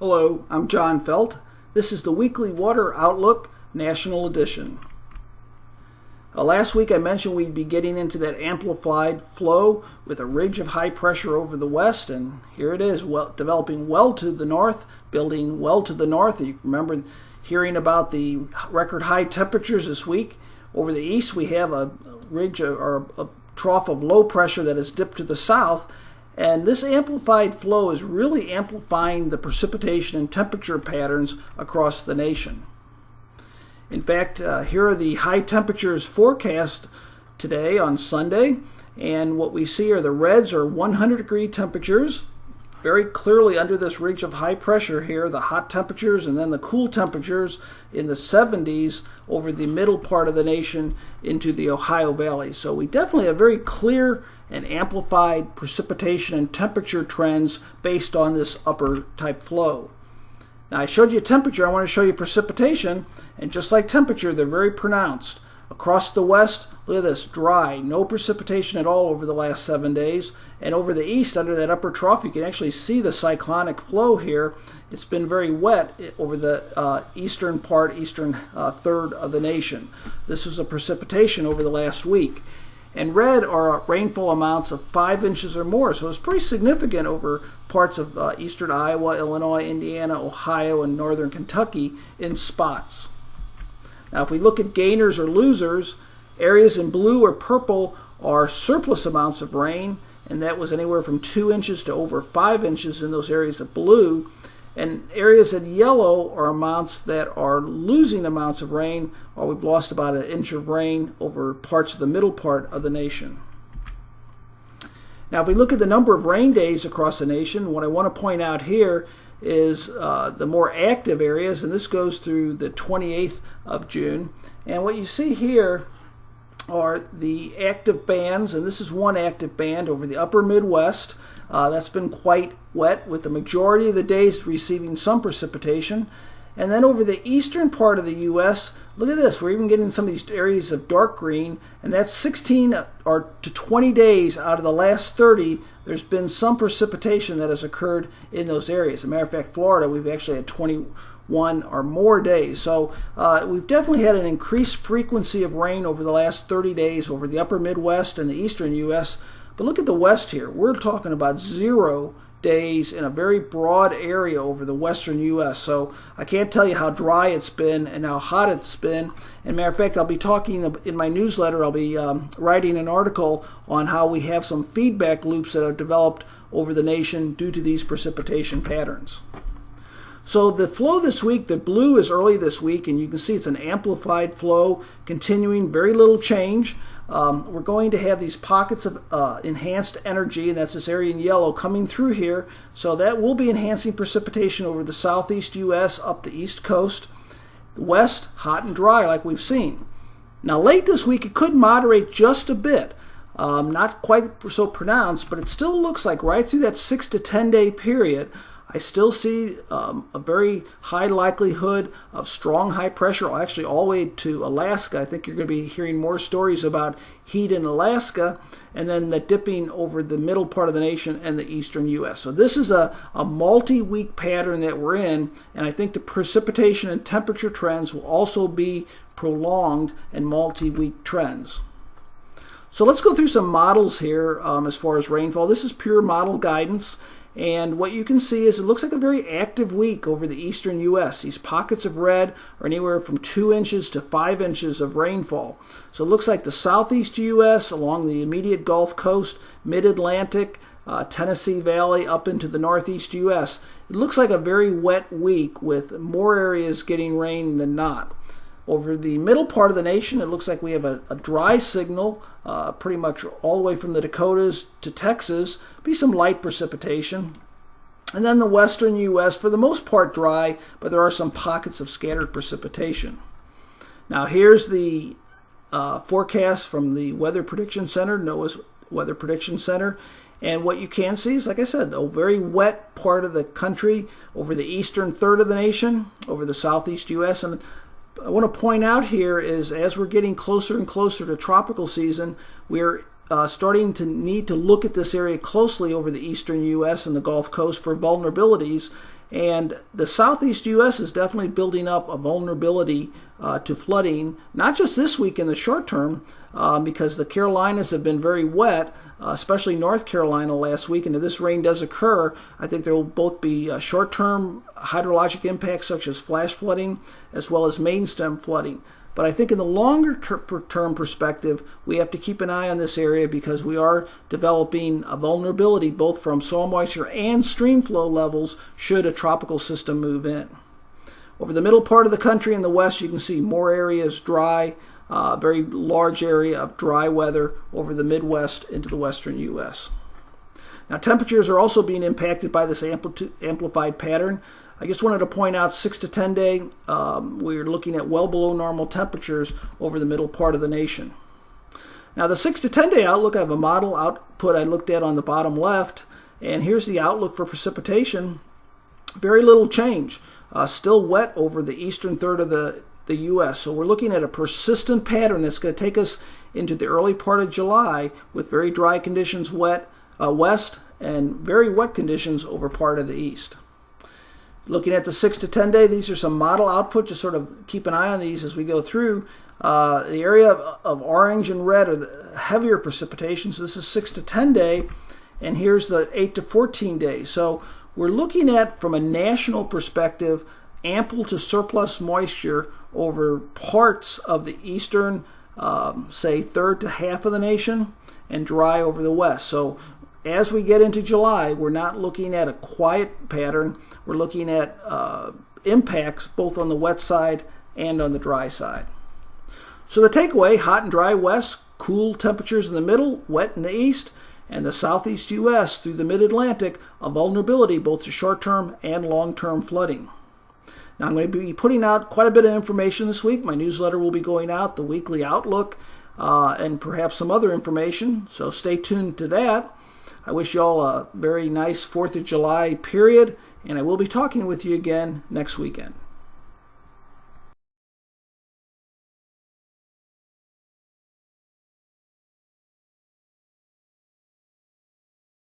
Hello, I'm John Feldt. This is the Weekly Water Outlook National Edition. Last week I mentioned we'd be getting into that amplified flow with a ridge of high pressure over the west, and here it is, developing well to the north, building well to the north. You remember hearing about the record high temperatures this week. Over the east we have a ridge or a trough of low pressure that has dipped to the south. And this amplified flow is really amplifying the precipitation and temperature patterns across the nation. In fact, here are the high temperatures forecast today on Sunday. And what we see are the reds are 100-degree temperatures, very clearly under this ridge of high pressure here, the hot temperatures, and then the cool temperatures in the 70s over the middle part of the nation into the Ohio Valley. So we definitely have very clear and amplified precipitation and temperature trends based on this upper type flow. Now I showed you temperature, I want to show you precipitation, and just like temperature, they're very pronounced. Across the west, look at this, dry, no precipitation at all over the last 7 days. And over the east, under that upper trough, you can actually see the cyclonic flow here. It's been very wet over the eastern third of the nation. This is a precipitation over the last week. And red are rainfall amounts of 5 inches or more, so it's pretty significant over parts of eastern Iowa, Illinois, Indiana, Ohio, and northern Kentucky in spots. Now if we look at gainers or losers, areas in blue or purple are surplus amounts of rain, and that was anywhere from 2 inches to over 5 inches in those areas of blue. And areas in yellow are amounts that are losing amounts of rain, or we've lost about 1 inch of rain over parts of the middle part of the nation. Now if we look at the number of rain days across the nation, what I want to point out here is the more active areas, and this goes through the 28th of June. And what you see here are the active bands, and this is one active band over the upper Midwest. That's been quite wet, with the majority of the days receiving some precipitation. And then over the eastern part of the U.S., look at this, we're even getting some of these areas of dark green, and that's 16 or to 20 days out of the last 30, there's been some precipitation that has occurred in those areas. As a matter of fact, Florida, we've actually had 21 or more days. So we've definitely had an increased frequency of rain over the last 30 days over the upper Midwest and the eastern U.S. But look at the west here. We're talking about 0 days in a very broad area over the western U.S. So I can't tell you how dry it's been and how hot it's been. And matter of fact, I'll be talking in my newsletter, I'll be writing an article on how we have some feedback loops that have developed over the nation due to these precipitation patterns. So the flow this week, the blue is early this week, and you can see it's an amplified flow, continuing, very little change. We're going to have these pockets of enhanced energy, and that's this area in yellow coming through here. So that will be enhancing precipitation over the southeast U.S. up the east coast. The west, hot and dry like we've seen. Now late this week, it could moderate just a bit. Not quite so pronounced, but it still looks like right through that 6 to 10 day period, I still see a very high likelihood of strong high pressure, actually all the way to Alaska. I think you're going to be hearing more stories about heat in Alaska, and then the dipping over the middle part of the nation and the eastern U.S. So this is a multi-week pattern that we're in, and I think the precipitation and temperature trends will also be prolonged and multi-week trends. So let's go through some models here as far as rainfall. This is pure model guidance. And what you can see is it looks like a very active week over the eastern U.S. These pockets of red are anywhere from 2 inches to 5 inches of rainfall. So it looks like the southeast U.S. along the immediate Gulf Coast, mid-Atlantic, Tennessee Valley up into the northeast U.S. It looks like a very wet week with more areas getting rain than not. Over the middle part of the nation, it looks like we have a dry signal, pretty much all the way from the Dakotas to Texas. Be some light precipitation. And then the western U.S., for the most part dry, but there are some pockets of scattered precipitation. Now here's the forecast from the Weather Prediction Center, NOAA's Weather Prediction Center. And what you can see is, like I said, a very wet part of the country over the eastern third of the nation, over the southeast U.S., and I want to point out here is as we're getting closer and closer to tropical season, we're starting to need to look at this area closely over the eastern U.S. and the Gulf Coast for vulnerabilities. And the southeast U.S. is definitely building up a vulnerability to flooding, not just this week in the short term, because the Carolinas have been very wet, especially North Carolina last week. And if this rain does occur, I think there will both be short-term hydrologic impacts such as flash flooding as well as main stem flooding. But I think in the longer term perspective, we have to keep an eye on this area because we are developing a vulnerability both from soil moisture and stream flow levels should a tropical system move in. Over the middle part of the country in the west, you can see more areas dry, very large area of dry weather over the Midwest into the western U.S. Now, temperatures are also being impacted by this amplified pattern. I just wanted to point out 6 to 10 day, we're looking at well below normal temperatures over the middle part of the nation. Now, the 6 to 10 day outlook, I have a model output I looked at on the bottom left, and here's the outlook for precipitation. Very little change. Still wet over the eastern third of the U.S. So we're looking at a persistent pattern that's going to take us into the early part of July with very dry conditions west and very wet conditions over part of the east. Looking at the 6 to 10 day, these are some model output. Just sort of keep an eye on these as we go through. The area of orange and red are the heavier precipitation. So this is 6 to 10 day, and here's the 8 to 14 days. So we're looking at, from a national perspective, ample to surplus moisture over parts of the eastern, say, third to half of the nation, and dry over the west. So as we get into July, we're not looking at a quiet pattern. We're looking at impacts both on the wet side and on the dry side. So the takeaway, hot and dry west, cool temperatures in the middle, wet in the east, and the southeast U.S. through the mid-Atlantic, a vulnerability both to short-term and long-term flooding. Now, I'm going to be putting out quite a bit of information this week. My newsletter will be going out, the weekly outlook, and perhaps some other information. So stay tuned to that. I wish you all a very nice 4th of July period, and I will be talking with you again next weekend.